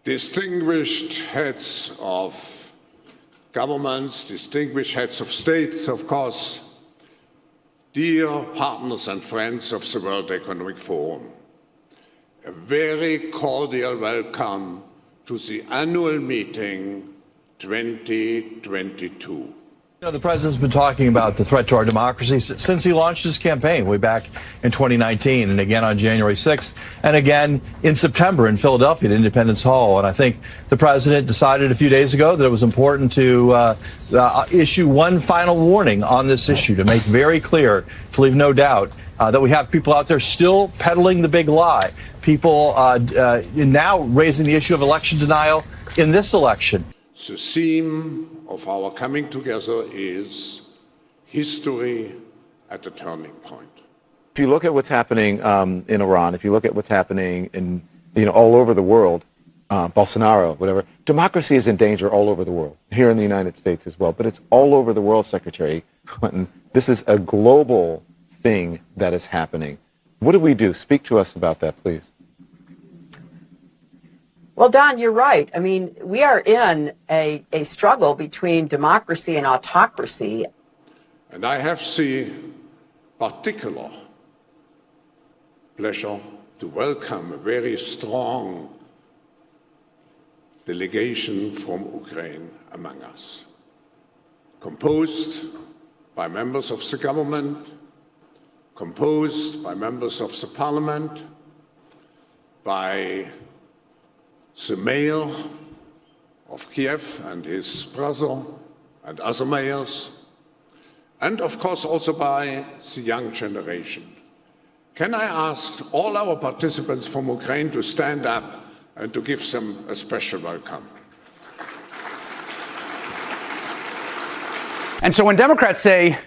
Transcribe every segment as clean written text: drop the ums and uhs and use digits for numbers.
Distinguished heads of governments, distinguished heads of states, of course, dear partners and friends of the World Economic Forum, a very cordial welcome to the annual meeting 2022. You know, the president's been talking about the threat to our democracy since he launched his campaign way back in 2019, and again on January 6th, and again in September in Philadelphia at Independence Hall. And I think the president decided a few days ago that it was important to issue one final warning on this issue, to make very clear, to leave no doubt, that we have people out there still peddling the big lie, people now raising the issue of election denial in this election. The theme of our coming together is history at a turning point. If you look at what's happening in Iran, if you look at what's happening in all over the world, Bolsonaro, whatever, democracy is in danger all over the world, here in the United States as well. But it's all over the world, Secretary Clinton. This is a global thing that is happening. What do we do? Speak to us about that, please. Well, Don, you're right. I mean, we are in a struggle between democracy and autocracy. And I have the particular pleasure to welcome a very strong delegation from Ukraine among us, composed by members of the government, composed by members of the parliament, by the mayor of Kiev and his brother and other mayors, and of course also by the young generation. Can I ask all our participants from Ukraine to stand up and to give them a special welcome? And so when Democrats say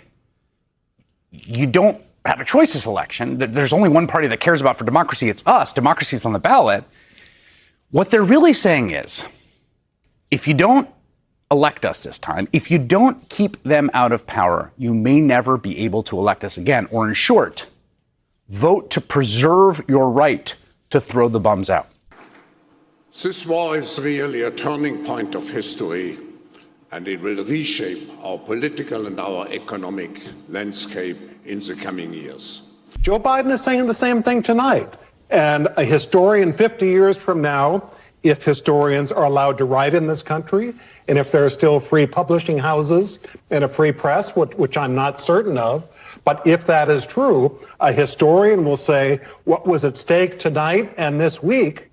you don't have a choice this election, that there's only one party that cares about for democracy, it's us, democracy's on the ballot, what they're really saying is, if you don't elect us this time, if you don't keep them out of power, you may never be able to elect us again. Or in short, vote to preserve your right to throw the bums out. This war is really a turning point of history, and it will reshape our political and our economic landscape in the coming years. Joe Biden is saying the same thing tonight. And a historian 50 years from now, if historians are allowed to write in this country, and if there are still free publishing houses and a free press, which I'm not certain of, but if that is true, a historian will say what was at stake tonight and this week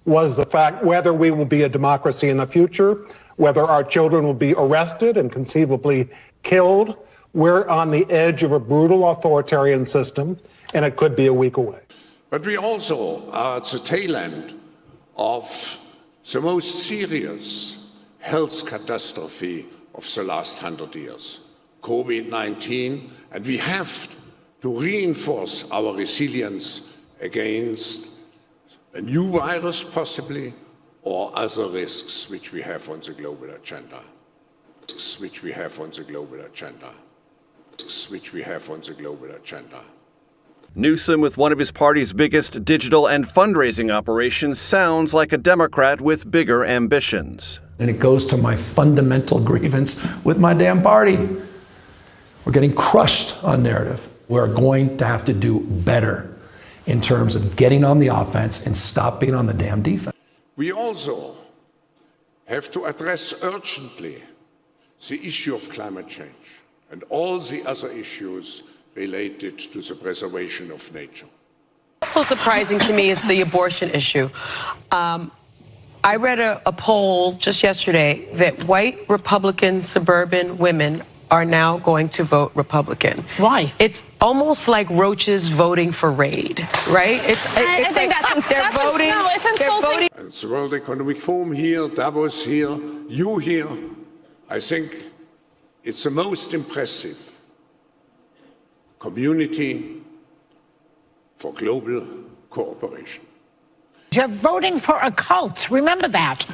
was the fact whether we will be a democracy in the future, whether our children will be arrested and conceivably killed. We're on the edge of a brutal authoritarian system, and it could be a week away. But we also are at the tail end of the most serious health catastrophe of the last 100 years, COVID-19, and we have to reinforce our resilience against a new virus possibly, or other risks which we have on the global agenda. Newsom, with one of his party's biggest digital and fundraising operations, sounds like a Democrat with bigger ambitions. And it goes to my fundamental grievance with my damn party. We're getting crushed on narrative. We're going to have to do better in terms of getting on the offense and stop being on the damn defense. We also have to address urgently the issue of climate change and all the other issues related to the preservation of nature. Also surprising to me is the abortion issue. I read a poll just yesterday that white Republican suburban women are now going to vote Republican. Why? It's almost like roaches voting for Raid, right? I think that's voting. No, it's insulting. And the World Economic Forum here, Davos here, you here. I think it's the most impressive community for global cooperation. You're voting for a cult. Remember that.